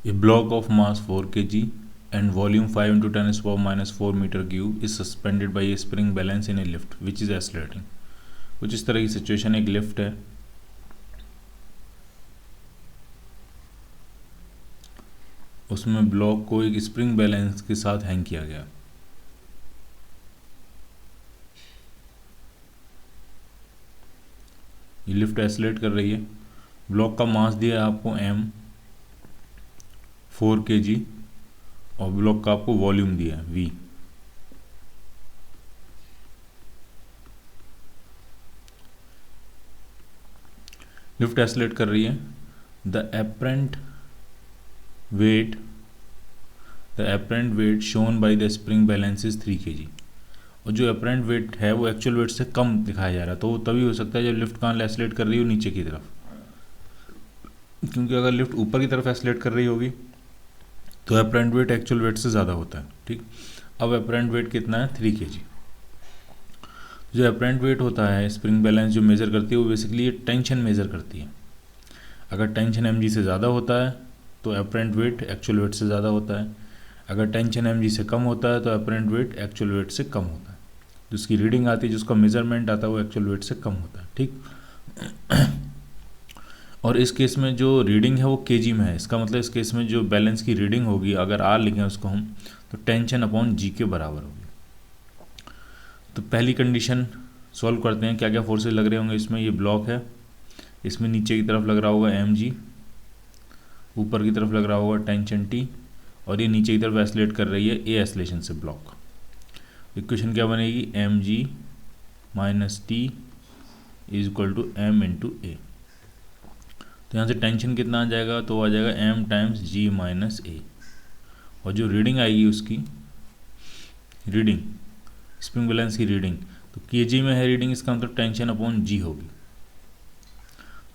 A block of mass 4 kg and volume 5 into 10 to the power minus 4 meter cube is suspended by a spring balance in a lift which is accelerating. कुछ इस तरह की situation, एक lift है, उसमें block को एक spring balance के साथ हैंग किया गया। ये लिफ्ट एक्सेलरेट कर रही है। ब्लॉक का मास दिया है आपको m 4 kg और ब्लॉक का आपको वॉल्यूम दिया है v। लिफ्ट एक्सेलरेट कर रही है। The apparent wait shown by the spring balance is 3 kg। और जो एपरेंट वेट है वो एक्चुअल वेट से कम दिखाया जा रहा है, तो वो तभी हो सकता है जब लिफ्ट कहाँ एक्सेलरेट कर रही हो, नीचे की तरफ, क्योंकि अगर लिफ्ट ऊपर की तरफ एक्सेलरेट कर रही होगी तो एपरेंट वेट एक्चुअल वेट से ज़्यादा होता है। ठीक, अब एपरेंट वेट कितना है, 3 kg। जो एपरेंट वेट होता है स्प्रिंग बैलेंस जो मेज़र करती है वो बेसिकली ये टेंशन मेज़र करती है। अगर टेंशन mg से ज़्यादा होता है तो एपरेंट वेट एक्चुअल वेट से ज़्यादा होता है, अगर टेंशन mg से कम होता है तो एपरेंट वेट एक्चुअल वेट से कम होता है। जिसकी रीडिंग आती है, जिसका मेजरमेंट आता है, वो एक्चुअल वेट से कम होता है। ठीक, और इस केस में जो रीडिंग है वो केजी में है। इसका मतलब इस केस में जो बैलेंस की रीडिंग होगी, अगर आर लिखें उसको हम, तो टेंशन अपॉन जी के बराबर होगी। तो पहली कंडीशन सॉल्व करते हैं, क्या क्या फोर्सेस लग रहे होंगे इसमें। ये ब्लॉक है, इसमें नीचे की तरफ लग रहा होगा mg, ऊपर की तरफ लग रहा होगा टेंशन t, और ये नीचे की तरफ एक्सेलरेट कर रही है ए एक्सेलेरेशन से ब्लॉक। इक्वेशन क्या बनेगी, mg minus t is equal to m into a. तो यहाँ से टेंशन कितना आ जाएगा, तो आ जाएगा m टाइम्स g माइनस ए, और जो रीडिंग आएगी उसकी रीडिंग, स्प्रिंग बैलेंस की रीडिंग, तो kg में है रीडिंग, इसका मतलब टेंशन अपॉन g होगी।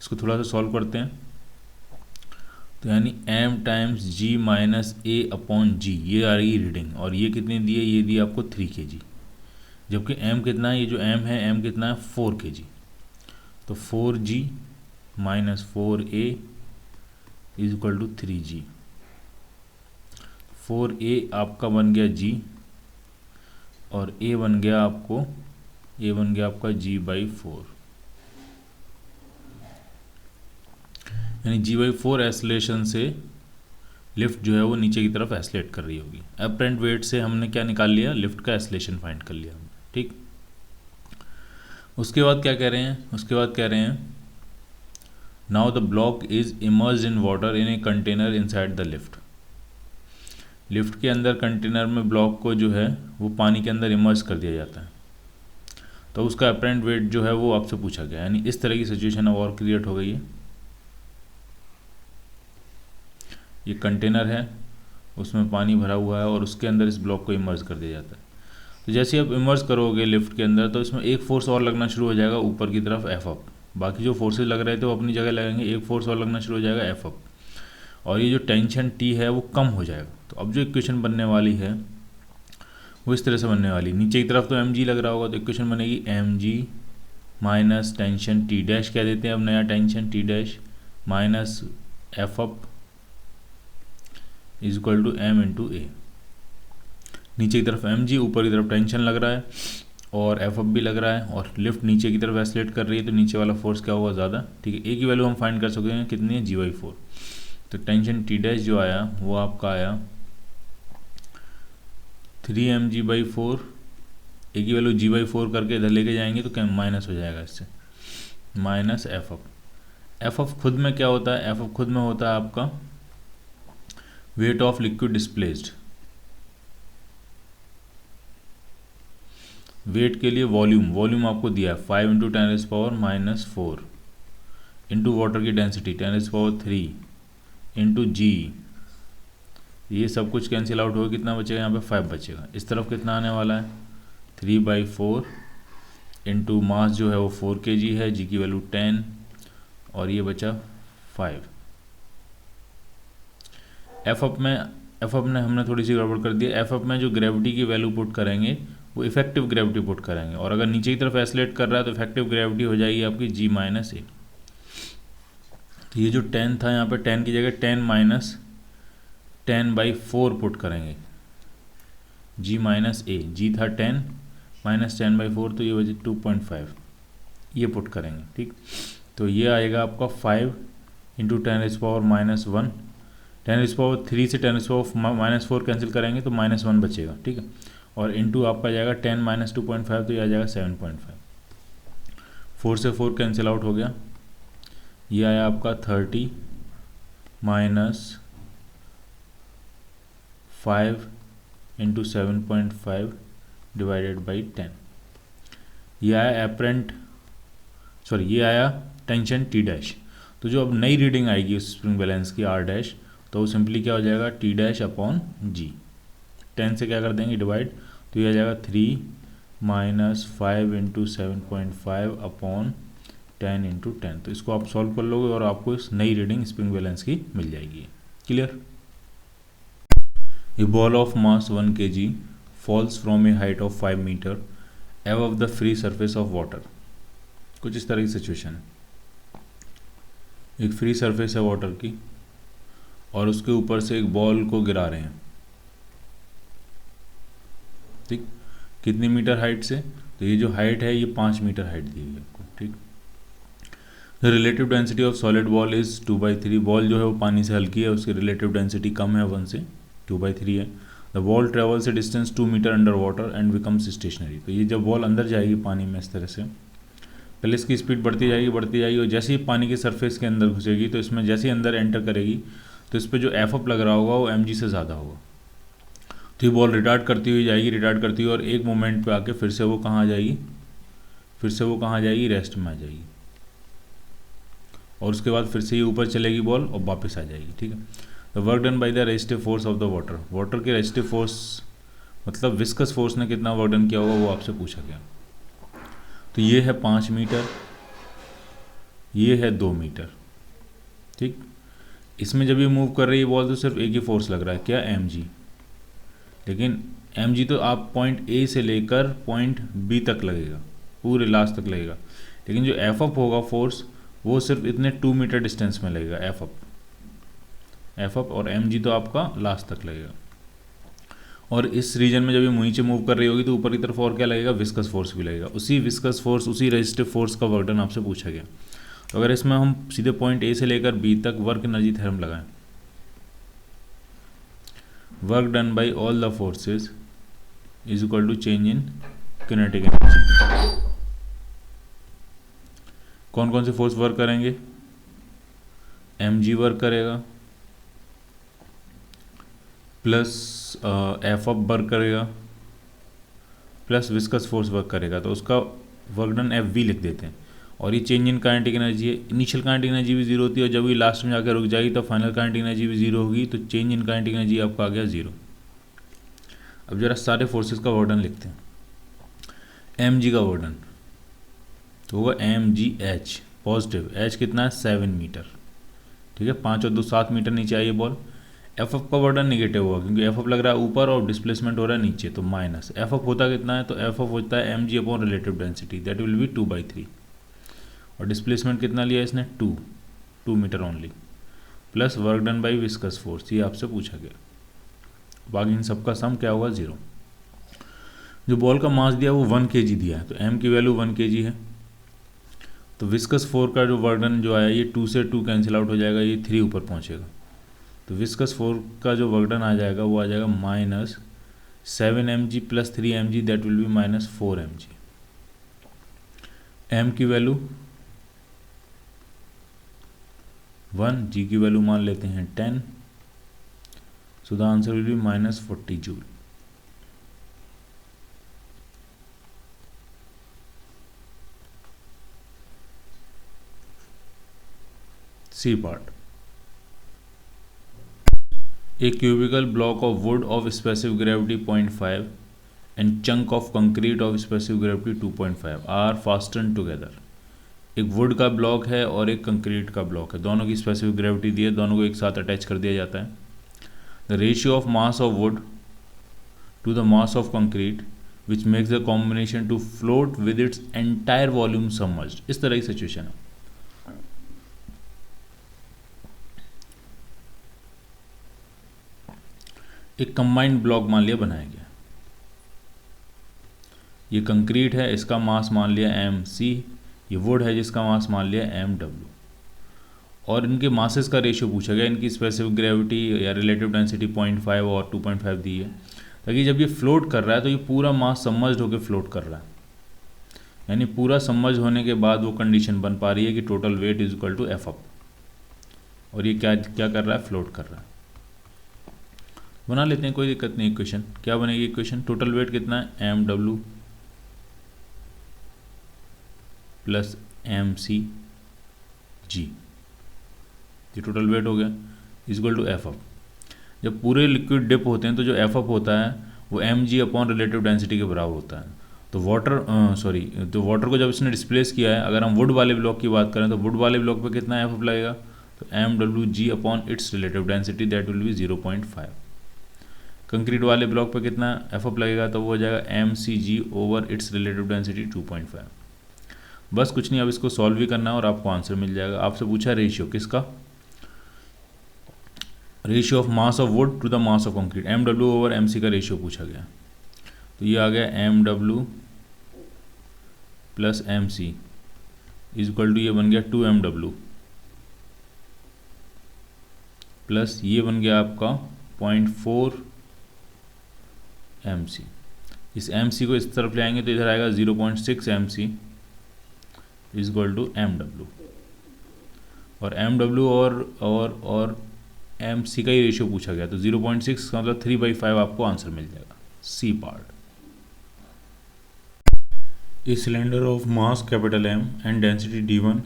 इसको थोड़ा सा सॉल्व करते हैं, तो यानी m टाइम्स g माइनस ए अपॉन g, ये आ रही रीडिंग, और ये कितनी दी है, ये दी आपको 3 kg, जबकि m कितना है, ये जो m है m कितना है 4 kg, तो 4g minus 4a is equal to 3g। 4a आपका बन गया g और a बन गया आपका g/4, यानी g/4 एक्सेलरेशन से लिफ्ट जो है वो नीचे की तरफ एक्सेलरेट कर रही होगी। एपरेंट वेट से हमने क्या निकाल लिया, लिफ्ट का एक्सेलरेशन फाइंड कर लिया हमने। ठीक, उसके बाद क्या कह रहे हैं, उसके बाद कह रहे हैं now the block is emerged in water in a container inside the lift. Lift के अंदर कंटेनर में ब्लॉक को जो है वो पानी के अंदर इमर्ज कर दिया जाता है, तो उसका एपरेंट वेट जो है वो आपसे पूछा गया। यानी इस तरह की सिचुएशन अब और क्रिएट हो गई है। ये कंटेनर है, उसमें पानी भरा हुआ है और उसके अंदर इस ब्लॉक को इमर्ज कर दिया जाता है। तो जैसे आप इमर्ज करोगे लिफ्ट के अंदर, तो इसमें एक फोर्स और लगना शुरू हो जाएगा ऊपर की तरफ, एफ अप। बाकी जो फोर्सेज लग रहे थे वो अपनी जगह लगेंगे, एक फोर्स और लगना शुरू हो जाएगा, एफ अप, और ये जो टेंशन टी है वो कम हो जाएगा। तो अब जो इक्वेशन बनने वाली है वो इस तरह से बनने वाली, नीचे की तरफ तो mg लग रहा होगा, तो इक्वेशन बनेगी mg minus tension T dash, क्या देते हैं अब नया tension T dash, minus F up is equal to m into a. नीचे की तरफ mg, ऊपर की तरफ टेंशन लग रहा है और एफ अप भी लग रहा है, और लिफ्ट नीचे की तरफ एक्सेलरेट कर रही है, तो नीचे वाला फोर्स क्या होगा, ज़्यादा। ठीक है, ए की वैल्यू हम फाइंड कर सकते हैं, कितनी है, g/4। तो टेंशन टी डैश जो आया वो आपका आया 3mg/4, ए की वैल्यू g/4 करके इधर लेके जाएंगे तो क्या माइनस हो जाएगा इससे, minus F up. F up खुद में क्या होता है, एफ अप खुद में होता है आपका weight of liquid displaced. Weight के लिए वॉल्यूम आपको दिया है 5 इंटू 10⁻⁻⁴ इंटू वाटर की डेंसिटी 10⁻³ इंटू जी। ये सब कुछ कैंसिल आउट होगा, कितना बचेगा यहाँ पे 5 बचेगा। इस तरफ कितना आने वाला है 3/4 इंटू मास जो है वो 4 kg है, जी की वैल्यू 10 और ये बचा 5। एफ अप में हमने थोड़ी सी गड़बड़ कर दी। एफ अप में जो ग्रेविटी की वैल्यू पुट करेंगे वो इफेक्टिव ग्रेविटी पुट करेंगे, और अगर नीचे की तरफ एक्सेलरेट कर रहा है तो इफेक्टिव ग्रेविटी हो जाएगी आपकी g-a। तो ये जो 10 था यहाँ पे 10 की जगह 10 माइनस 10/4 पुट करेंगे, जी माइनस ए, जी था 10 माइनस 10/4 तो ये वजह 2.5, ये पुट करेंगे। ठीक, तो ये आएगा आपका 5 इंटू 10⁻⁻1, 10⁻3 से 10⁻⁻4 कैंसिल करेंगे तो -1 बचेगा। ठीक है, और इंटू आपका जाएगा 10 माइनस 2.5 तो ये आ जाएगा 7.5, 4 से 4 कैंसिल आउट हो गया, ये आया आपका 30 माइनस 5 इंटू 7.5 डिवाइडेड बाई 10, ये आया एपरेंट, सॉरी ये आया टेंशन टी डैश। तो जो अब नई रीडिंग आएगी उस स्प्रिंग बैलेंस की आर डैश, तो वो सिंपली क्या हो जाएगा टी डैश अपॉन जी, 10 से क्या कर देंगे डिवाइड, तो ये आ जाएगा 3 माइनस 5 इंटू 7.5 अपॉन 10 इंटू 10। तो इसको आप सॉल्व कर लोगे और आपको इस नई रीडिंग स्प्रिंग बैलेंस की मिल जाएगी। Clear. A ball of mass 1 kg falls from a height of 5 metre above the free surface of water. कुछ इस तरह की सिचुएशन है, एक फ्री सरफेस है वाटर की और उसके ऊपर से एक बॉल को गिरा रहे हैं। ठीक, कितनी मीटर हाइट से, तो ये जो हाइट है ये 5 मीटर हाइट दी हुई है आपको। ठीक, the relative density of solid ball is 2/3, ball जो है वो पानी से हल्की है, उसकी रिलेटिव डेंसिटी कम है 1 से, 2/3 है। The ball travels a distance 2 metre under water and becomes stationary. तो ये जब बॉल अंदर जाएगी पानी में इस तरह से, पहले इसकी स्पीड बढ़ती जाएगी और जैसे ही पानी के सरफेस के अंदर घुसेगी तो इसमें जैसे ही अंदर एंटर करेगी तो इस पर जो एफ लग रहा होगा वो mg से ज़्यादा होगा। तो ये बॉल रिटार्ड करती हुई जाएगी और एक मोमेंट पे आके फिर से वो कहाँ आ जाएगी, रेस्ट में आ जाएगी, और उसके बाद फिर से ये ऊपर चलेगी बॉल और वापस आ जाएगी। ठीक है, the work done by the resistive force of the water के रेजिस्टिव फोर्स मतलब विस्कस फोर्स ने कितना वर्क डन किया होगा वो आपसे पूछा गया। तो ये है 5 मीटर, ये है 2 मीटर। ठीक, इसमें जब ये मूव कर रही है बॉल तो सिर्फ एक ही फोर्स लग रहा है, क्या mg, लेकिन mg तो आप पॉइंट A से लेकर पॉइंट B तक लगेगा, पूरे लास्ट तक लगेगा, लेकिन जो एफ अप होगा फोर्स वो सिर्फ इतने 2 मीटर डिस्टेंस में लगेगा एफ अप, और mg तो आपका लास्ट तक लगेगा। और इस रीजन में जब ये नीचे मूव कर रही होगी तो ऊपर की तरफ और क्या लगेगा, विस्कस फोर्स भी लगेगा, उसी विस्कस फोर्स उसी रेजिस्टिव फोर्स का वर्क डन आपसे पूछा गया। तो अगर इसमें हम सीधे पॉइंट A से लेकर B तक वर्क एनर्जी थ्योरम लगाएं, work done by all the forces is equal to change in kinetic energy. कौन कौन से फोर्स वर्क करेंगे, mg वर्क करेगा, प्लस एफ अप वर्क करेगा, प्लस विस्कस फोर्स वर्क करेगा, तो उसका वर्क डन एफ वी लिख देते हैं। और ये चेंज इन काइनेटिक एनर्जी है, इनिशियल काइनेटिक एनर्जी भी जीरो होती है और जब ये लास्ट में जाकर रुक जाएगी तो फाइनल काइनेटिक एनर्जी भी जीरो होगी, तो चेंज इन काइनेटिक एनर्जी आपका आ गया जीरो। अब जरा सारे फोर्सेस का वर्क डन लिखते हैं। mg का वर्क डन तो होगा mgh पॉजिटिव, h कितना है 7 मीटर। ठीक है, 5 और 2 7 मीटर नीचे आई बॉल। एफ का वर्क डन निगेटिव होगा क्योंकि एफ लग रहा है ऊपर और डिस्प्लेसमेंट हो रहा है नीचे, तो माइनस एफ होता कितना है, तो एफ होता है mg upon relative density, that will be 2/3, और डिस्प्लेसमेंट कितना लिया इसने 2 metre only, plus work done by viscous force, ये आपसे पूछा गया। बाकी इन सबका सम क्या होगा 0। जो बॉल का मास दिया वो 1 kg दिया है, तो m की वैल्यू 1 kg है, तो विस्कस फोर्स का जो वर्क डन जो आया ये 2 से 2 कैंसिल आउट हो जाएगा, ये 3 ऊपर पहुंचेगा, तो विस्कस फोर्स का जो वर्क डन आ जाएगा वो आ जाएगा -7 mg plus 3 mg, that will be -4 mg। m की वैल्यू 1, g की वैल्यू मान लेते हैं 10, so the answer will be -40 joule. C part, a cubical block of wood of specific gravity 0.5 and chunk of concrete of specific gravity 2.5 are fastened together। एक would का block है और एक concrete का ब्लॉक है, दोनों की स्पेसिफिक ग्रेविटी दी है, दोनों को एक साथ अटैच कर दिया जाता है। The ratio of mass of wood to the mass of concrete which makes the combination to float with its entire volume submerged. इस तरह की सिचुएशन है। एक कंबाइंड ब्लॉक मान लिया बनाया गया, ये कंक्रीट है, इसका मास मान लिया mc, ये वुड है जिसका मास मान लिया mw, और इनके मासेस का रेशियो पूछा गया, इनकी स्पेसिफिक ग्रेविटी या रिलेटिव डेंसिटी 0.5 और 2.5 दी है, ताकि जब ये फ्लोट कर रहा है तो ये पूरा मास सबमर्ज्ड होकर फ्लोट कर रहा है, यानी पूरा सबमर्ज होने के बाद वो कंडीशन बन पा रही है कि total weight is equal to F up, और ये क्या क्या कर रहा है, फ्लोट कर रहा है। बना लेते हैं, कोई दिक्कत नहीं। इक्वेशन क्या बनेगी, इक्वेशन टोटल वेट कितना है, mw प्लस mc g, ये टोटल वेट हो गया, is equal to F up. जब पूरे लिक्विड डिप होते हैं तो जो एफ अप होता है वो mg अपॉन रिलेटिव डेंसिटी के बराबर होता है। तो वाटर को जब इसने डिस्प्लेस किया है, अगर हम वुड वाले ब्लॉक की बात करें तो वुड वाले ब्लॉक पे कितना एफ अप लगेगा, तो mwg upon its relative density that will B 0.5। Concrete वाले ब्लॉक पे कितना एफ अप लगेगा, तो वो हो जाएगा mcg over it's relative density 2.5। बस कुछ नहीं, अब इसको सॉल्व भी करना है और आपको आंसर मिल जाएगा। आपसे पूछा रेशियो किसका, ratio of mass of wood to the mass of concrete, mw over mc का रेशियो पूछा गया, तो ये आ गया mw plus mc is equal to, ये बन गया 2mw प्लस ये बन गया आपका 0.4 mc। इस mc को इस तरफ ले आएंगे तो इधर आएगा 0.6 mc is equal to mw, और mw और mc का ही रेशियो पूछा गया, तो 0.6 का मतलब 3/5 आपको आंसर मिल जाएगा, C part. A cylinder of mass capital M and density d1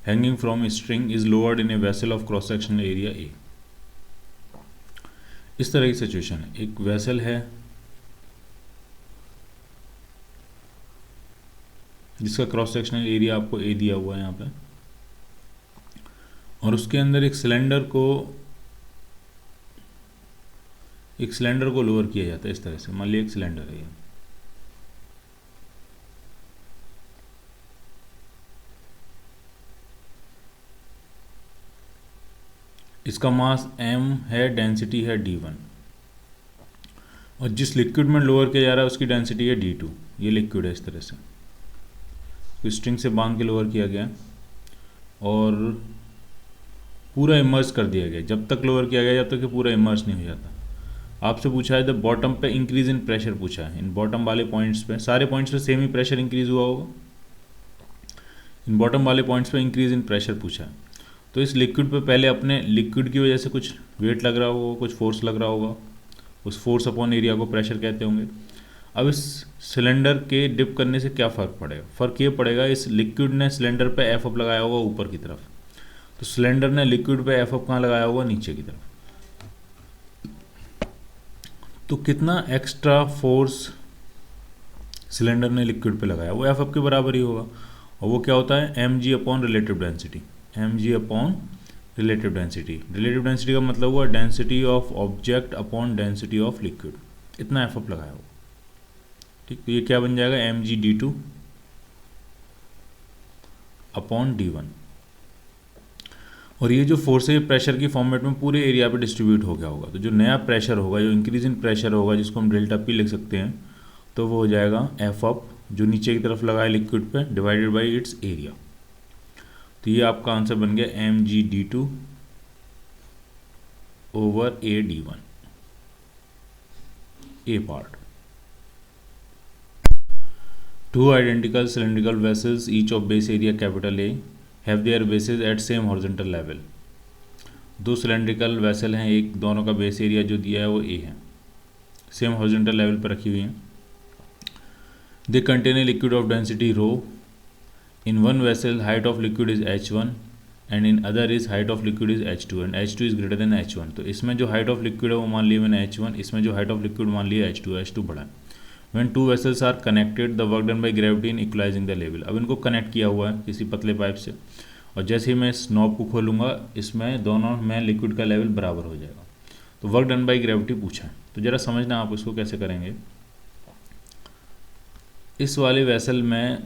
hanging from a string is lowered in a vessel of cross sectional area A। इस तरह की सिचुएशन है, एक वेसल है जिसका क्रॉस सेक्शनल एरिया आपको A दिया हुआ है यहाँ पे, और उसके अंदर एक सिलेंडर को लोअर किया जाता है इस तरह से। मान लिया एक सिलेंडर है ये, इसका मास m है, डेंसिटी है d1, और जिस लिक्विड में लोअर किया जा रहा है उसकी डेंसिटी है d2। ये लिक्विड है इस तरह से, तो स्ट्रिंग से बांध के लोअर किया गया और पूरा इमर्ज कर दिया गया। जब तक लोअर किया गया जब तक कि पूरा इमर्ज नहीं हो जाता। आपसे पूछा है द बॉटम पे इंक्रीज इन प्रेशर पूछा है, इन बॉटम वाले पॉइंट्स पे, सारे पॉइंट्स पे सेम ही प्रेशर इंक्रीज हुआ होगा, इन बॉटम वाले पॉइंट्स पे इंक्रीज इन प्रेशर पूछा है। तो इस लिक्विड पे पहले अपने लिक्विड की वजह से कुछ वेट लग रहा होगा, कुछ फोर्स लग रहा होगा, उस फोर्स अपॉन एरिया को प्रेशर कहते होंगे। अब इस सिलेंडर के डिप करने से क्या फ़र्क पड़ेगा, फ़र्क ये पड़ेगा इस लिक्विड ने सिलेंडर पे एफ अप लगाया होगा ऊपर की तरफ, तो सिलेंडर ने लिक्विड पे एफ अप कहाँ लगाया होगा, नीचे की तरफ। तो कितना एक्स्ट्रा फोर्स सिलेंडर ने लिक्विड पे लगाया वो एफ अप के बराबर ही होगा, और वो क्या होता है mg upon relative density, mg upon relative density. Relative density का मतलब हुआ density of object upon density of liquid, इतना एफ अप लगाया होगा। ठीक, तो ये क्या बन जाएगा mg d2 अपॉन d1, और ये जो फोर्स है प्रेशर की फॉर्मेट में पूरे एरिया पे डिस्ट्रीब्यूट हो गया होगा। तो जो नया प्रेशर होगा, जो इंक्रीज इन प्रेशर होगा, जिसको हम डेल्टा पी लिख सकते हैं, तो वो हो जाएगा एफ अप जो नीचे की तरफ लगा है लिक्विड पे डिवाइडेड बाय इट्स एरिया। तो ये आपका आंसर बन गया mg d2 over a d1, A part. Two identical cylindrical vessels, each of base area capital A, have their bases at same horizontal level। दो सिलेंड्रिकल वेसल हैं, एक दोनों का बेस एरिया जो दिया है वो A है, सेम हॉरिजॉन्टल लेवल पर रखी हुई हैं। They contain a liquid of density rho. In one vessel height of liquid is h1 and in other is height of liquid is h2 and h2 is greater than h1। तो इसमें जो height of liquid है वो मान लिया मैंने h1, इसमें जो हाइट ऑफ लिक्विड मान लिया h2 बड़ा है। When two vessels are connected, the work done by gravity in equalizing the level। अब इनको कनेक्ट किया हुआ है किसी पतले पाइप से, और जैसे ही मैं इस नॉब को खोलूँगा इसमें दोनों में लिक्विड का लेवल बराबर हो जाएगा। तो वर्क डन बाय ग्रेविटी पूछा है, तो ज़रा समझना आप इसको कैसे करेंगे। इस वाले वेसल में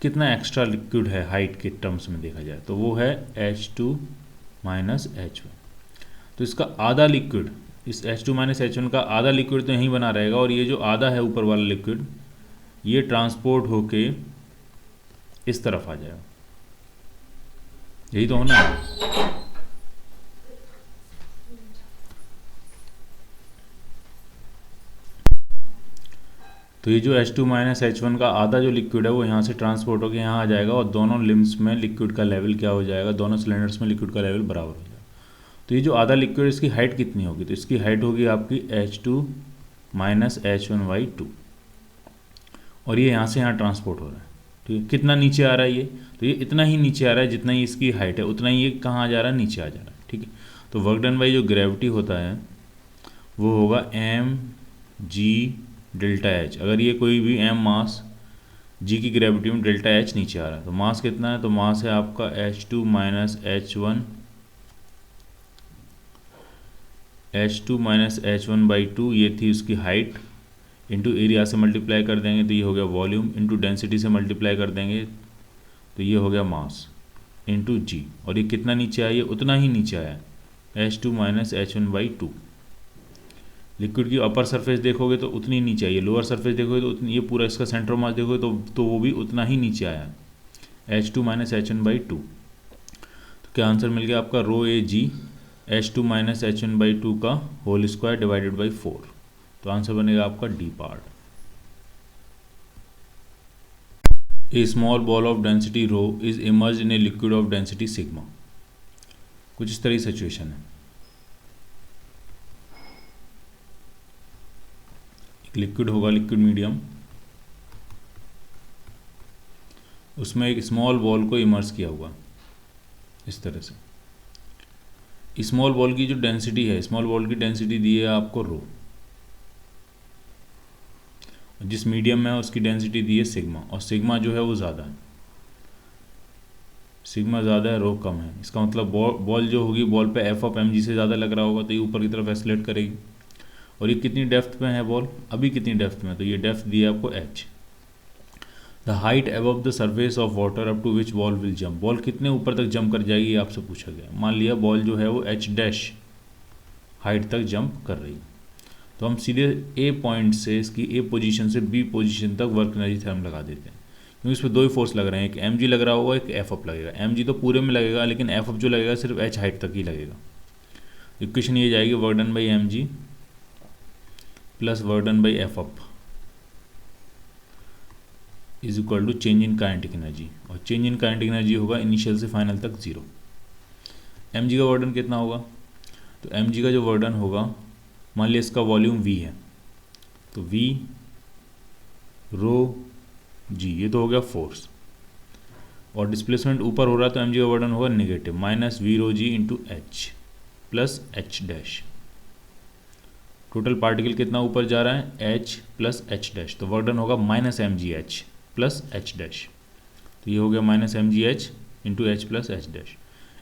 कितना एक्स्ट्रा लिक्विड है हाइट के टर्म्स में देखा जाए तो वो है h2 माइनस h1। तो इसका आधा लिक्विड इस H2 माइनस H1 का आधा लिक्विड तो यहीं बना रहेगा और ये जो आधा है ऊपर वाला लिक्विड ये ट्रांसपोर्ट होके इस तरफ आ जाएगा, यही तो होना है। तो ये जो H2 माइनस H1 का आधा जो लिक्विड है वो यहाँ से ट्रांसपोर्ट होकर यहाँ आ जाएगा और दोनों लिम्स में लिक्विड का लेवल क्या हो जाएगा, दोनों सिलेंडर्स में लिक्विड का लेवल बराबर हो जाएगा। तो ये जो आधा लिक्विड इसकी हाइट कितनी होगी, तो इसकी हाइट होगी आपकी H2 माइनस H1/2 और ये यहाँ से यहाँ ट्रांसपोर्ट हो रहा है। ठीक है, कितना नीचे आ रहा है ये, तो ये इतना ही नीचे आ रहा है जितना ही इसकी हाइट है, उतना ही ये कहाँ आ जा रहा है, नीचे आ जा रहा है। ठीक है, तो वर्क डन बाई जो ग्रेविटी होता है वो होगा mg डेल्टा एच। अगर ये कोई भी m मास g की ग्रेविटी में डेल्टा एच नीचे आ रहा है तो मास कितना है, तो मास है आपका H2 माइनस H1/2, ये थी उसकी हाइट, इंटू एरिया से मल्टीप्लाई कर देंगे तो ये हो गया वॉल्यूम, इंटू डेंसिटी से मल्टीप्लाई कर देंगे तो ये हो गया मास, इंटू जी। और ये कितना नीचे आया, ये उतना ही नीचे आया H2 माइनस H1/2। लिक्विड की अपर सरफेस देखोगे तो उतनी नीचे आई है, लोअर सरफेस देखोगे तो उतनी, ये पूरा इसका सेंटर मास देखोगे तो वो भी उतना ही नीचे आया है H2 माइनस H1/2। तो क्या आंसर मिल गया आपका, रो ए जी H2 माइनस H1/2 का होल स्क्वायर डिवाइडेड बाई 4। तो आंसर बनेगा आपका D part. A small ball of density rho is emerge in a liquid of density sigma. कुछ इस तरह की सिचुएशन है, लिक्विड होगा, लिक्विड मीडियम, उसमें एक स्मॉल बॉल को इमर्स किया हुआ इस तरह से। स्मॉल बॉल की जो डेंसिटी है, स्मॉल बॉल की डेंसिटी दी है आपको रो, जिस मीडियम में है उसकी डेंसिटी दी है सिग्मा, और सिग्मा जो है वो ज़्यादा है, सिग्मा ज़्यादा है, रो कम है। इसका मतलब बॉल जो होगी, बॉल पे एफ ऑफ mg से ज़्यादा लग रहा होगा तो ये ऊपर की तरफ एस्लेट करेगी। और ये कितनी डेप्थ में है बॉल, अभी कितनी डेप्थ में, तो ये डेप्थ दी है आपको h। The height above the surface of water up to which ball will jump, ball कितने ऊपर तक जंप कर जाएगी आपसे पूछा गया। मान लिया बॉल जो है वो h डैश हाइट तक जंप कर रही है, तो हम सीधे ए पॉइंट से, इसकी ए पोजीशन से बी पोजीशन तक वर्क एनर्जी थ्योरम लगा देते हैं, क्योंकि इस पर दो ही फोर्स लग रहे हैं, एक mg लग रहा होगा, एक एफ अप लगेगा। mg तो पूरे में लगेगा लेकिन एफ अप जो लगेगा सिर्फ h हाइट तक ही लगेगा। इक्वेशन ये जाएगी work done by mg plus work done by F up is equal to change in kinetic energy, और चेंज इन काइनेटिक एनर्जी होगा इनिशियल से फाइनल तक 0। mg का वर्क डन कितना होगा, तो mg का जो वर्क डन होगा, मान लिया इसका वॉल्यूम v है, तो v रो g, ये तो हो गया फोर्स, और डिस्प्लेसमेंट ऊपर हो रहा है तो mg का वर्क डन होगा नेगेटिव, माइनस v रो g into H plus h dash. Total particle कितना ऊपर जा रहा है, h प्लस h डैश, तो वर्क डन होगा minus mgh plus h dash, तो ये हो गया minus mgh into h plus h dash.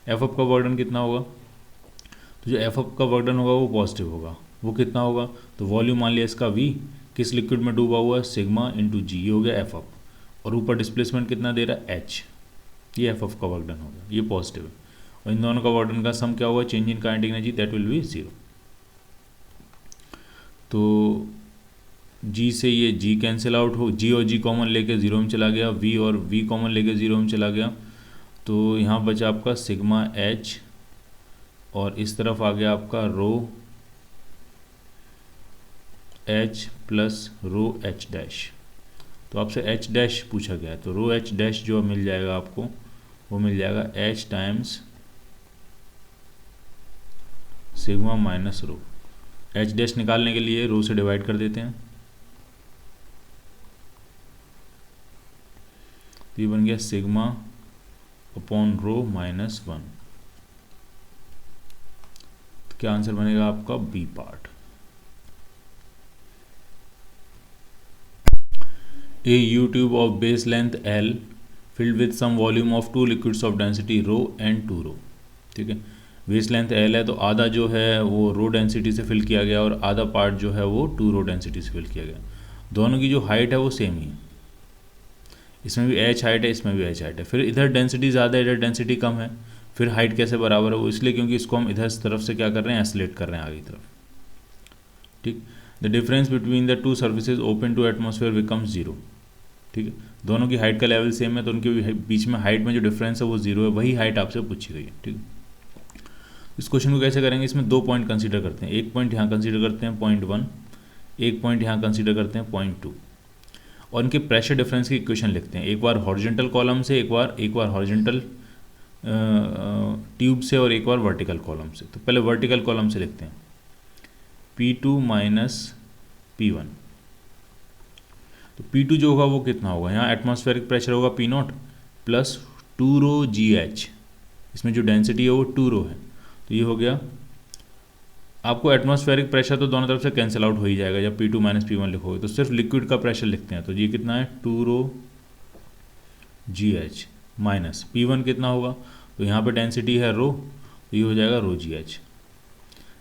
F up का वर्क डन कितना होगा, तो जो एफ अप का वर्क डन होगा वो पॉजिटिव होगा, वो कितना होगा, तो वॉल्यूम मान लिया इसका v, किस लिक्विड में डूबा हुआ है, सिग्मा इंटू जी, ये हो गया एफ अप, और ऊपर डिस्प्लेसमेंट कितना दे रहा है h, ये एफ अप का वर्क डन होगा, ये पॉजिटिव है, और इन दोनों का वर्क डन का सम क्या होगा, change in kinetic energy, that will B 0। तो g से ये g कैंसिल आउट हो, g और g कॉमन लेके 0 में चला गया, v और v कॉमन लेके 0 में चला गया, तो यहाँ बचा आपका सिग्मा h, और इस तरफ आ गया आपका रो h प्लस रो h डैश। तो आपसे h डैश पूछा गया है, तो रो h डैश जो मिल जाएगा आपको, वो मिल जाएगा h times sigma minus rho. h dash निकालने के लिए रो से डिवाइड कर देते हैं, तो ये बन गया सिग्मा अपॉन रो माइनस 1। तो क्या आंसर बनेगा आपका, B part. A U-tube of base length L filled with some volume of two liquids of density rho and 2 rho। ठीक है, बेस लेंथ L है तो आधा जो है वो रो डेंसिटी से फिल किया गया और आधा पार्ट जो है वो 2 रो डेंसिटी से फिल किया गया। दोनों की जो हाइट है वो सेम ही है, इसमें भी h हाइट है, इसमें भी h हाइट है, फिर इधर डेंसिटी ज़्यादा है, इधर डेंसिटी कम है, फिर हाइट कैसे बराबर है, वो इसलिए क्योंकि इसको हम इधर तरफ से क्या कर रहे हैं, एस्लेट कर रहे हैं आगे की तरफ। ठीक। The difference between the two surfaces open to atmosphere becomes zero. ठीक है, दोनों की हाइट का लेवल सेम है तो उनके बीच में हाइट में जो डिफरेंस है वो जीरो है, वही हाइट आपसे पूछी गई है। ठीक, इस क्वेश्चन को कैसे करेंगे, इसमें 2 पॉइंट कंसीडर करते हैं, एक पॉइंट यहाँ कंसीडर करते हैं पॉइंट 1, एक पॉइंट यहाँ कंसीडर करते हैं पॉइंट 2, और इनके प्रेशर डिफरेंस की इक्वेशन लिखते हैं, एक बार हॉरिजॉन्टल कॉलम से, एक बार हॉरिजॉन्टल ट्यूब से, और एक बार वर्टिकल कॉलम से। तो पहले वर्टिकल कॉलम से लिखते हैं P2 माइनस P1। तो P2 जो होगा वो कितना होगा, यहाँ एटमॉस्फेरिक प्रेशर होगा P0 प्लस 2 रो GH, इसमें जो डेंसिटी है वो 2 रो है, तो ये हो गया। आपको एटमॉस्फेरिक प्रेशर तो दोनों तरफ से कैंसिल आउट हो ही जाएगा जब P2 माइनस P1 लिखोगे, तो सिर्फ लिक्विड का प्रेशर लिखते हैं। तो ये कितना है 2 रो GH माइनस P1 कितना होगा, तो यहाँ पे डेंसिटी है रो, तो ये हो जाएगा रो GH।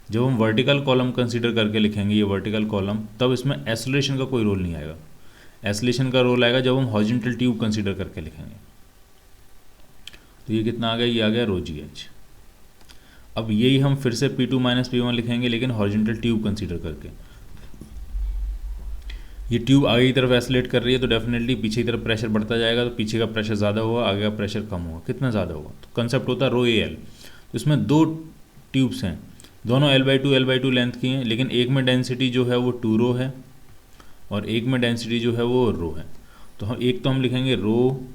जब हम वर्टिकल कॉलम कंसीडर करके लिखेंगे ये वर्टिकल कॉलम, तब इसमें एक्सेलरेशन का कोई रोल नहीं आएगा, एक्सेलरेशन का रोल आएगा जब हम हॉरिजॉन्टल ट्यूब कंसीडर करके लिखेंगे। तो ये कितना आ गया, ये आ गया रो GH। अब यही हम फिर से P2 माइनस P1 लिखेंगे लेकिन हॉरिजॉन्टल ट्यूब कंसीडर करके। ये ट्यूब आगे की तरफ एस्लेट कर रही है तो डेफिनेटली पीछे की तरफ प्रेशर बढ़ता जाएगा, तो पीछे का प्रेशर ज़्यादा होगा, आगे का प्रेशर कम होगा। कितना ज़्यादा होगा, तो कंसेप्ट होता है रो AL। तो इसमें 2 ट्यूब्स हैं, दोनों L/2 लेंथ की हैं, लेकिन एक में डेंसिटी जो है वो 2 रो है और एक में डेंसिटी जो है वो रो है। तो हम एक तो हम लिखेंगे रो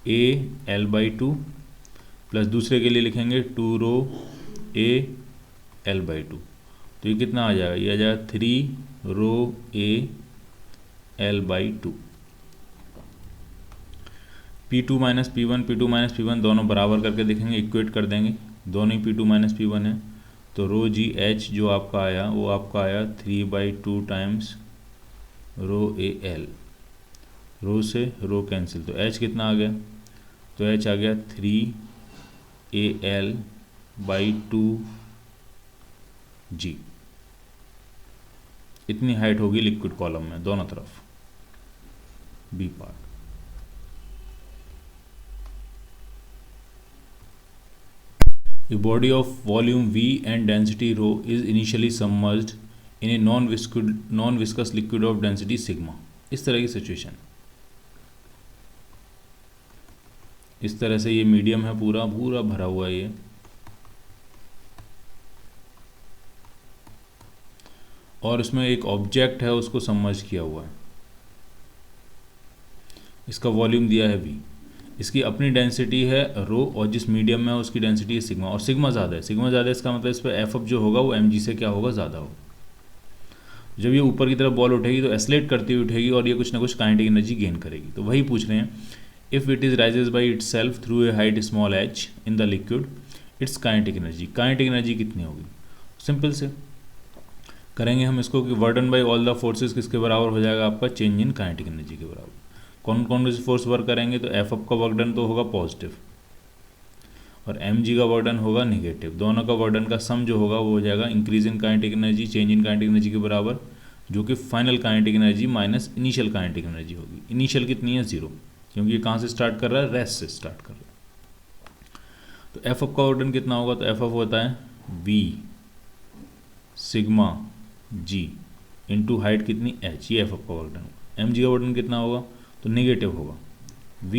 A L/2 प्लस दूसरे के लिए लिखेंगे 2 रो A L/2। तो ये कितना आ जाएगा, ये आ जाएगा 3 रो A L/2। P2 minus P1 दोनों बराबर करके देखेंगे, इक्वेट कर देंगे, दोनों ही P2 माइनस P1 है, तो रो GH जो आपका आया वो आपका आया 3/2 टाइम्स रो AL, रो से रो कैंसिल, तो H कितना आ गया, तो H आ गया 3AL/2G। इतनी हाइट होगी लिक्विड कॉलम में दोनों तरफ, B part. A body of volume V and density rho is initially submerged in a non-viscous liquid of density sigma। इस तरह की सिचुएशन, इस तरह से ये मीडियम है, पूरा पूरा भरा हुआ है ये, और इसमें एक ऑब्जेक्ट है उसको सबमर्ज किया हुआ है, इसका वॉल्यूम दिया है V, इसकी अपनी डेंसिटी है रो और जिस मीडियम में है उसकी डेंसिटी है सिग्मा, और सिग्मा ज़्यादा है, इसका मतलब इस पर एफ जो होगा वो mg से क्या होगा, ज़्यादा होगा। जब ये ऊपर की तरफ बॉल उठेगी तो एस्लेट करती हुई उठेगी और ये कुछ ना कुछ काइनेटिक एनर्जी गेन करेगी। तो वही पूछ रहे हैं, if it is rises by it self through a height small h in the liquid, it's kinetic energy कितनी होगी। सिंपल से करेंगे हम इसको कि वर्डन बाई ऑल द फोर्सेस किसके बराबर हो जाएगा, आपका चेंज इन काइनेटिक एनर्जी के बराबर। कौन कौन से फोर्स वर्क करेंगे, तो एफ का वर्क डन तो होगा पॉजिटिव और mg का वर्क डन होगा नेगेटिव, दोनों का वर्क डन का सम जो होगा वो हो जाएगा increase in kinetic energy change in kinetic energy के बराबर, जो कि final kinetic energy minus initial kinetic energy होगी। इनिशियल कितनी है 0, क्योंकि ये कहाँ से स्टार्ट कर रहा है, रेस्ट से स्टार्ट कर रहा है। तो एफ का वर्क डन कितना होगा, तो एफ होता है v sigma g into height कितनी h, ये एफ का वर्क डन होगा। mg का वर्क डन कितना होगा, तो नेगेटिव होगा v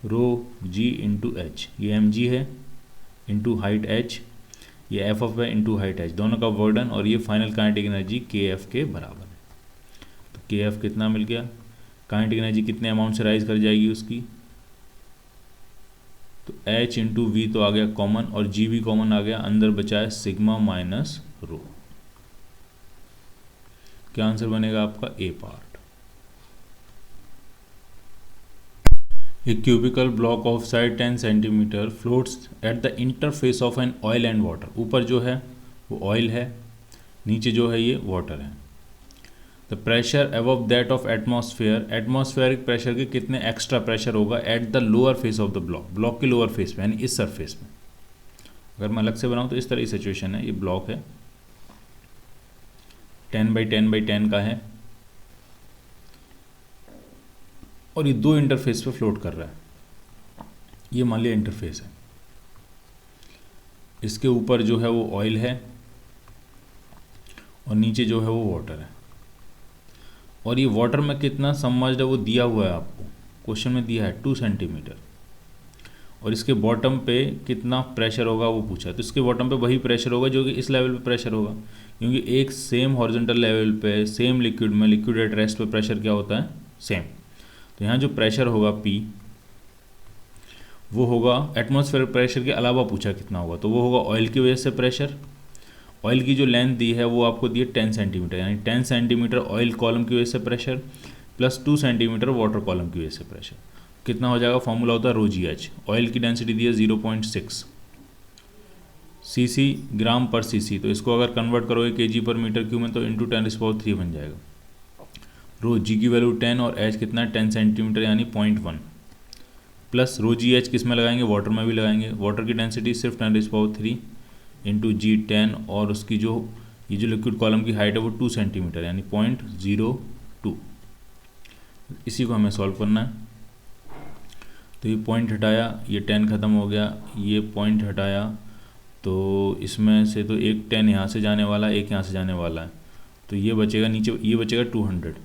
रो g इंटू एच, ये mg है इंटू हाइट h, ये एफ है इंटू हाइट h, दोनों का वर्क डन, और ये फाइनल काइनेटिक एनर्जी kf के बराबर है। तो kf कितना मिल गया, काइनेटिक एनर्जी कितने अमाउंट से राइज कर जाएगी उसकी, तो h इंटू वी तो आ गया कॉमन और g भी कॉमन आ गया, अंदर बचा है सिग्मा माइनस रो। क्या आंसर बनेगा आपका ए part. A cubical block of size 10 cm floats at the interface of an oil and water। ऊपर जो है वो ऑयल है, नीचे जो है ये वाटर है। The pressure above that of atmosphere, atmospheric pressure के कितने एक्स्ट्रा प्रेशर होगा at the lower face of the block, block के लोअर फेस पे यानी इस सरफेस पे। अगर मैं अलग से बनाऊँ तो इस तरह की सिचुएशन है, ये ब्लॉक है 10x10x10 का है और ये 2 इंटरफेस पे फ्लोट कर रहा है। ये मान लिया इंटरफेस है, इसके ऊपर जो है वो ऑयल है और नीचे जो है वो वाटर है। और ये वाटर में कितना सबमर्ज्ड है वो दिया हुआ है, आपको क्वेश्चन में दिया है 2 सेंटीमीटर। और इसके बॉटम पे कितना प्रेशर होगा वो पूछा है, तो इसके बॉटम पे वही प्रेशर होगा जो कि इस लेवल पे प्रेशर होगा, क्योंकि एक सेम हॉरिजॉन्टल लेवल पे सेम लिक्विड में लिक्विड एट रेस्ट पे प्रेशर क्या होता है, सेम। तो यहाँ जो प्रेशर होगा P वो होगा एटमॉस्फेयर प्रेशर के अलावा पूछा कितना होगा, तो वो होगा ऑयल की वजह से प्रेशर। ऑयल की जो लेंथ दी है वो आपको दी है 10 सेंटीमीटर, यानी 10 सेंटीमीटर ऑयल कॉलम की वजह से pressure plus 2 centimetre water column की वजह से प्रेशर। कितना हो जाएगा, फॉर्मूला होता है रो जी एच। ऑयल की डेंसिटी दी है 0.6 सीसी ग्राम पर सीसी, तो इसको अगर कन्वर्ट करोगे केजी पर मीटर क्यूब में तो इंटू 10⁻³ बन जाएगा। रो जी की वैल्यू 10 और एच कितना है 10 सेंटीमीटर यानी 0.1 प्लस रो जी एच किस में लगाएंगे, वाटर में भी लगाएंगे। वाटर की डेंसिटी सिर्फ 10⁻³ इंटू जी 10 और उसकी जो ये जो लिक्विड कॉलम की हाइट है वो 2 सेंटीमीटर यानी 0.02। इसी को हमें सॉल्व करना है। तो ये पॉइंट हटाया, ये 10 ख़त्म हो गया, ये पॉइंट हटाया, तो इसमें से तो एक 10 यहाँ से जाने वाला है, एक यहाँ से जाने वाला है, तो ये बचेगा नीचे, ये बचेगा 200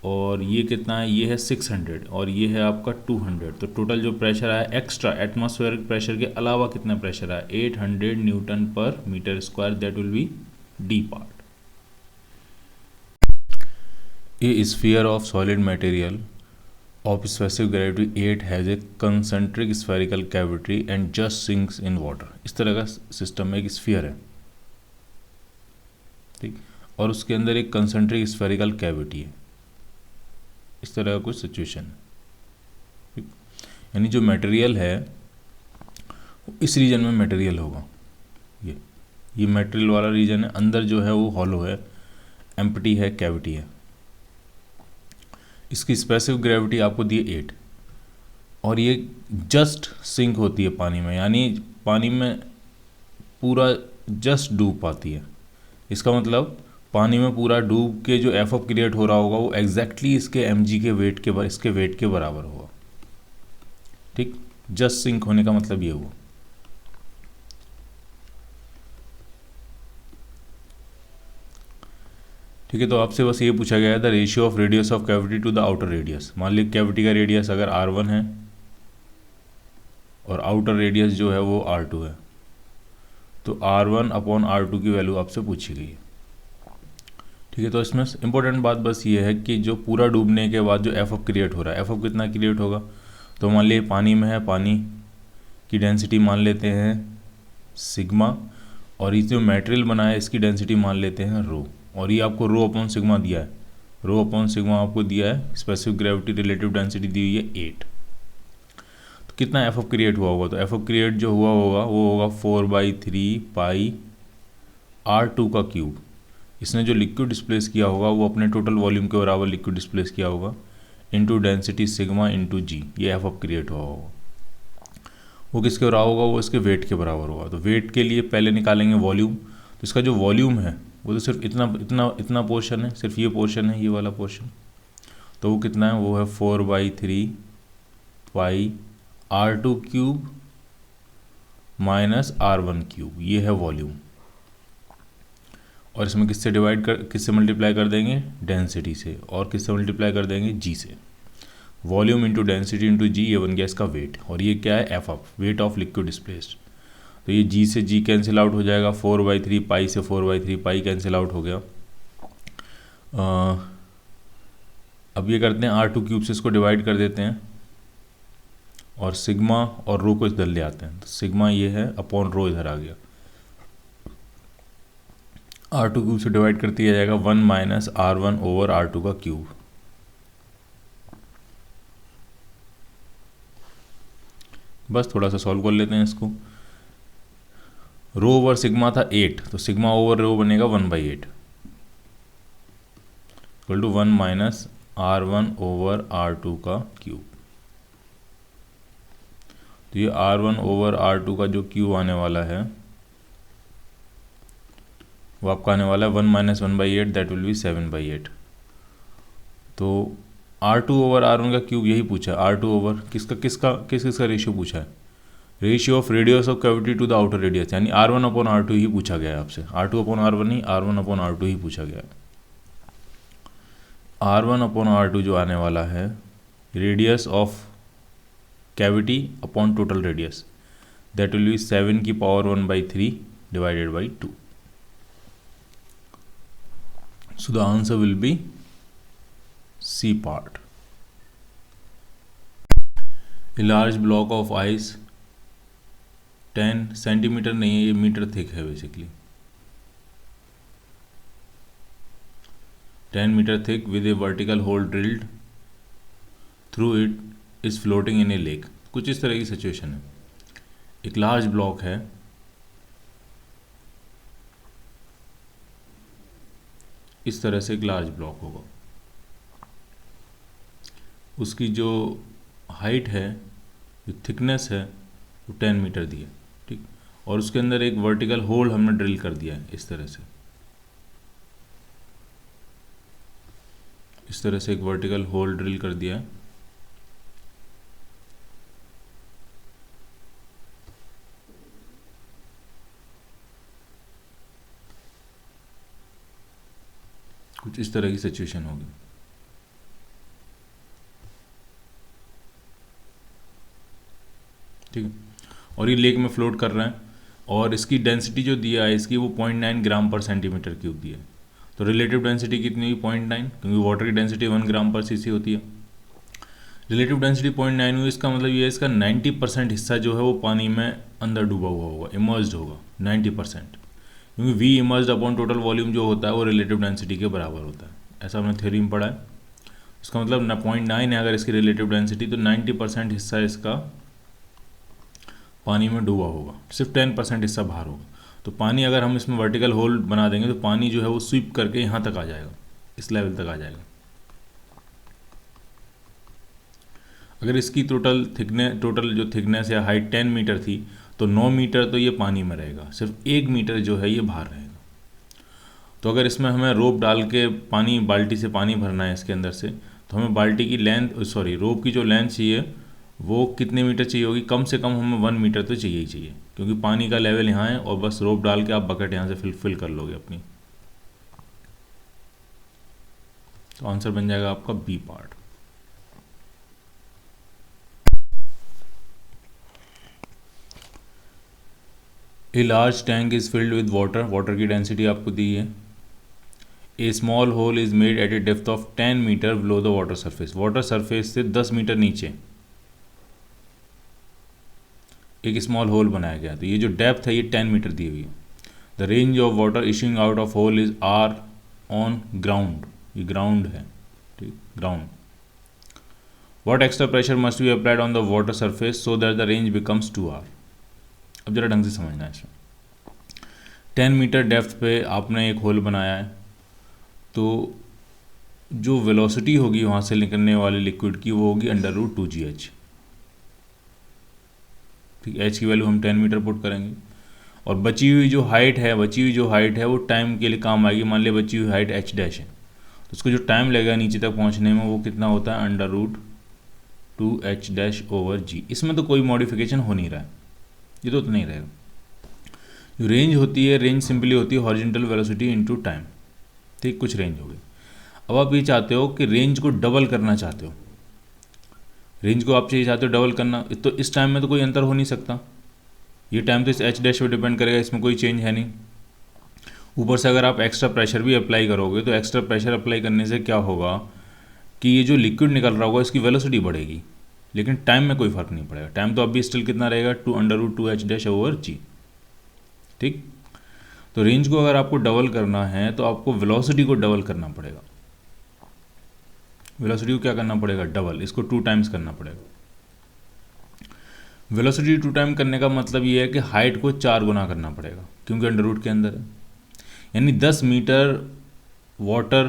और ये कितना है, ये है 600 और ये है आपका 200। तो टोटल जो प्रेशर आया एक्स्ट्रा एटमॉस्फेरिक प्रेशर के अलावा कितना प्रेशर आया 800 newton per metre square, that will be D part. A sphere of solid material of specific gravity 8 has a concentric spherical cavity and just sinks in water। इस तरह का system में एक sphere है, ठीक, और उसके अंदर एक कंसेंट्रिक स्फेरिकल कैविटी है। इस तरह का कुछ सिचुएशन है, ठीक। यानी जो मटेरियल है इस रीजन में मटेरियल होगा, ये मटेरियल वाला रीजन है, अंदर जो है वो हॉलो है, एम्प्टी है, कैविटी है। इसकी स्पेसिफिक ग्रेविटी आपको दी है 8 और ये जस्ट सिंक होती है पानी में, यानी पानी में पूरा जस्ट डूब पाती है। इसका मतलब पानी में पूरा डूब के जो एफ ऑफ क्रिएट हो रहा होगा वो एग्जैक्टली इसके mg के वेट के इसके वेट के बराबर होगा, ठीक। जस्ट सिंक होने का मतलब ये हुआ। ठीक है, तो आपसे बस ये पूछा गया है the ratio of radius of cavity to the outer radius. मान लीजिए कैविटी का रेडियस अगर r1 है और आउटर रेडियस जो है वो r2 है, तो r1/r2 की वैल्यू आपसे पूछी गई है, ठीक है। तो इसमें इंपॉर्टेंट बात बस ये है कि जो पूरा डूबने के बाद जो एफ ऑफ क्रिएट हो रहा है, एफ ऑफ कितना क्रिएट होगा, तो मान लीजिए पानी में है, पानी की डेंसिटी मान लेते हैं सिग्मा, और ये जो मटेरियल बना है इसकी डेंसिटी मान लेते हैं रो, और ये आपको रो अपॉन सिग्मा दिया है, रो अपॉन सिग्मा आपको दिया है, स्पेसिफिक ग्रेविटी रिलेटिव डेंसिटी दी हुई है 8। तो कितना एफ ऑफ क्रिएट हुआ होगा, तो एफ ऑफ क्रिएट जो हुआ होगा वो होगा 4/3 पाई r2 का क्यूब। इसने जो लिक्विड डिस्प्लेस किया होगा वो अपने टोटल वॉल्यूम के बराबर लिक्विड डिस्प्लेस किया होगा, into density sigma into g, ये एफ ऑफ क्रिएट हुआ होगा। वो किसके बराबर होगा, वो इसके वेट के बराबर होगा। तो वेट के लिए पहले निकालेंगे वॉल्यूम, तो इसका जो वॉल्यूम है वो तो सिर्फ इतना पोर्शन है, सिर्फ ये पोर्शन है, ये वाला पोर्शन, तो वो कितना है, वो है 4/3 पाई r2 cube minus r1 cube, ये है वॉल्यूम। और इसमें किससे मल्टीप्लाई कर देंगे, डेंसिटी से, और किससे मल्टीप्लाई कर देंगे, जी से। Volume into density into g, ये बन गया इसका वेट, और ये क्या है, F of weight of liquid displaced. तो ये जी से जी कैंसिल आउट हो जाएगा, 4/3 पाई से 4/3 पाई कैंसिल आउट हो गया। अब ये करते हैं r2 क्यूब से इसको डिवाइड कर देते हैं, और सिग्मा और रो को इधर ले आते हैं, तो सिग्मा ये है अपॉन रो इधर आ गया, r2 क्यूब से डिवाइड कर दिया जाएगा 1 माइनस r1 ओवर r2 का क्यूब। बस थोड़ा सा सॉल्व कर लेते हैं इसको। रो ओवर सिग्मा था 8, तो सिग्मा ओवर रो बनेगा 1/8 equal to 1 minus r1 over r2 का क्यूब। तो ये r1 ओवर r2 का जो क्यूब आने वाला है वो आपका आने वाला है 1 माइनस 1/8, दैट विल बी 7/8। तो r2 ओवर r1 का क्यूब यही पूछा, r2 ओवर किसका रेशियो पूछा है, ratio of radius of cavity to the outer radius, यानी R1/R2 ही पूछा गया है आपसे, R2/R1 नहीं, R1/R2 ही पूछा गया है। R1/R2 जो आने वाला है radius of cavity upon total radius, that will be 7⁻⁴ divided by 2। So the answer will be C part। A large block of ice 10 centimetre नहीं है, ये मीटर थिक है basically, 10 metre thick with a vertical hole drilled through it is floating in a lake. कुछ इस तरह की situation है, एक लार्ज ब्लॉक है, इस तरह से एक लार्ज ब्लॉक होगा, उसकी जो हाइट है, जो थिकनेस है वो 10 मीटर दी है, ठीक, और उसके अंदर एक वर्टिकल होल हमने ड्रिल कर दिया है इस तरह से, इस तरह से एक वर्टिकल होल ड्रिल कर दिया है। कुछ इस तरह की सिचुएशन होगी, ठीक है, और ये लेक में फ्लोट कर रहे हैं, और इसकी डेंसिटी जो दिया है इसकी वो 0.9 ग्राम पर सेंटीमीटर क्यूब दी है। तो रिलेटिव डेंसिटी कितनी हुई 0.9, क्योंकि वाटर की डेंसिटी 1 ग्राम पर सीसी होती है। रिलेटिव डेंसिटी 0.9 हुई, इसका मतलब ये है इसका 90% हिस्सा जो है वो पानी में अंदर डूबा हुआ होगा, इमर्ज्ड होगा 90%, क्योंकि V emerged upon total volume जो होता है वो रिलेटिव डेंसिटी के बराबर होता है, ऐसा हमने थ्योरी में पढ़ा है। इसका मतलब 0.9 है अगर इसकी रिलेटिव डेंसिटी, तो 90% हिस्सा इसका पानी में डूबा होगा, सिर्फ 10% हिस्सा बाहर होगा। तो पानी अगर हम इसमें वर्टिकल होल बना देंगे तो पानी जो है वो स्वीप करके यहाँ तक आ जाएगा, इस लेवल तक आ जाएगा। अगर इसकी टोटल जो थिकनेस या हाइट 10 मीटर थी, तो 9 मीटर तो ये पानी में रहेगा, सिर्फ 1 मीटर जो है ये बाहर रहेगा। तो अगर इसमें हमें रोप डाल के पानी, बाल्टी से पानी भरना है इसके अंदर से, तो हमें बाल्टी की रोप की जो लेंथ चाहिए वो कितने मीटर चाहिए होगी, कम से कम हमें 1 मीटर तो चाहिए ही चाहिए, क्योंकि पानी का लेवल यहाँ है और बस रोप डाल के आप बकेट यहाँ से फिल कर लोगे अपनी। तो आंसर बन जाएगा आपका B part. A large tank is filled with water, water की डेंसिटी आपको दी है। A small hole is made at a depth of 10 metre below the water surface, water surface से 10 मीटर नीचे एक स्मॉल होल बनाया गया। तो ये जो डेप्थ है ये 10 मीटर दी हुई है। The range of water issuing out of hole is R on ground, ये ग्राउंड है, ठीक, ground. What extra pressure must be applied on the water surface so that the range becomes 2R। अब जरा ढंग से समझना है इसमें। 10 मीटर डेप्थ पे आपने एक होल बनाया है, तो जो वेलोसिटी होगी वहाँ से निकलने वाले लिक्विड की वो होगी √2GH, ठीक, H की वैल्यू हम 10 मीटर पुट करेंगे, और बची हुई जो हाइट है वो टाइम के लिए काम आएगी। मान लिया बची हुई हाइट h डैश है, तो उसको जो टाइम लगेगा नीचे तक पहुंचने में वो कितना होता है √2H⁻/G। इसमें तो कोई मॉडिफिकेशन हो नहीं रहा है, ये तो नहीं रहेगा। जो रेंज होती है, रेंज सिंपली होती है हॉरिजॉन्टल वेलोसिटी इनटू टाइम, ठीक, कुछ रेंज हो गई। अब आप ये चाहते हो कि रेंज को डबल करना चाहते हो, रेंज को आप चाहते हो डबल करना, तो इस टाइम में तो कोई अंतर हो नहीं सकता, ये टाइम तो इस H डैश पर डिपेंड करेगा, इसमें कोई चेंज है नहीं। ऊपर से अगर आप एक्स्ट्रा प्रेशर भी अप्लाई करोगे तो एक्स्ट्रा प्रेशर अप्लाई करने से क्या होगा कि ये जो लिक्विड निकल रहा होगा इसकी वेलोसिटी बढ़ेगी, लेकिन टाइम में कोई फर्क नहीं पड़ेगा। टाइम तो अभी स्टिल कितना रहेगा, √2H⁻/G, ठीक। तो रेंज को अगर आपको डबल करना है तो आपको वेलोसिटी को डबल करना पड़ेगा। वेलोसिटी को क्या करना पड़ेगा, डबल, इसको 2 टाइम्स करना पड़ेगा। वेलोसिटी 2 टाइम करने का मतलब ये है कि हाइट को 4 गुना करना पड़ेगा, क्योंकि अंडर रूट के अंदर है। यानी 10 मीटर वाटर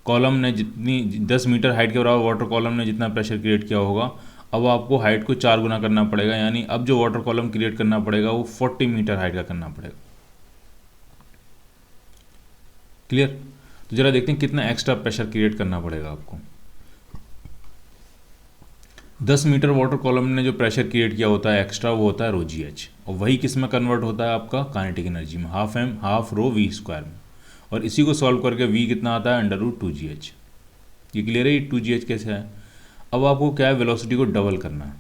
कॉलम ने जितनी 10 मीटर हाइट के बराबर वाटर कॉलम ने जितना प्रेशर क्रिएट किया होगा, अब आपको हाइट को 4 गुना करना पड़ेगा, यानी अब जो वाटर कॉलम क्रिएट करना पड़ेगा वो 40 मीटर हाइट का करना पड़ेगा। क्लियर? तो जरा देखते हैं कितना एक्स्ट्रा प्रेशर क्रिएट करना पड़ेगा आपको। 10 मीटर वाटर कॉलम ने जो प्रेशर क्रिएट किया होता है एक्स्ट्रा, वो होता है रो जी एच, और वही किस में कन्वर्ट होता है आपका काइनेटिक एनर्जी में, हाफ रो वी स्क्वायर में। और इसी को सॉल्व करके वी कितना आता है √2gh। ये क्लियर है ये 2gh कैसे है। अब आपको क्या है, वेलोसिटी को डबल करना है,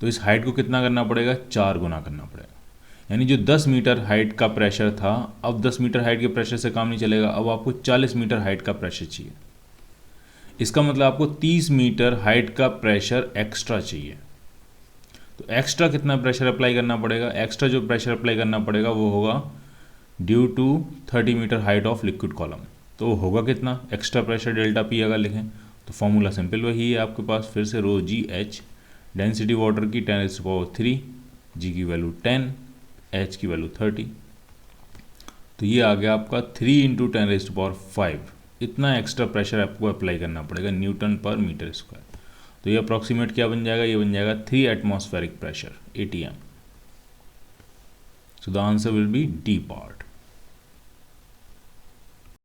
तो इस हाइट को कितना करना पड़ेगा, 4 गुना करना पड़ेगा। यानी जो 10 मीटर हाइट का प्रेशर था, अब 10 मीटर हाइट के प्रेशर से काम नहीं चलेगा, अब आपको 40 मीटर हाइट का प्रेशर चाहिए। इसका मतलब आपको 30 मीटर हाइट का प्रेशर एक्स्ट्रा चाहिए। तो एक्स्ट्रा कितना प्रेशर अप्लाई करना पड़ेगा, एक्स्ट्रा जो प्रेशर अप्लाई करना पड़ेगा वो होगा due to 30 metre height of liquid column. तो होगा कितना एक्स्ट्रा प्रेशर, डेल्टा पी अगर लिखें तो फॉर्मूला सिंपल वही है आपके पास, फिर से रो जी एच, डेंसिटी वाटर की 10⁻3, जी की वैल्यू 10, एच की वैल्यू 30। तो ये आ गया आपका 3 × 10⁵, इतना एक्स्ट्रा प्रेशर आपको अप्लाई करना पड़ेगा न्यूटन पर मीटर स्क्वायर। तो ये अप्रॉक्सीमेट क्या बन जाएगा, ये बन जाएगा 3 atmospheric pressure, ATM। So the answer will be D part.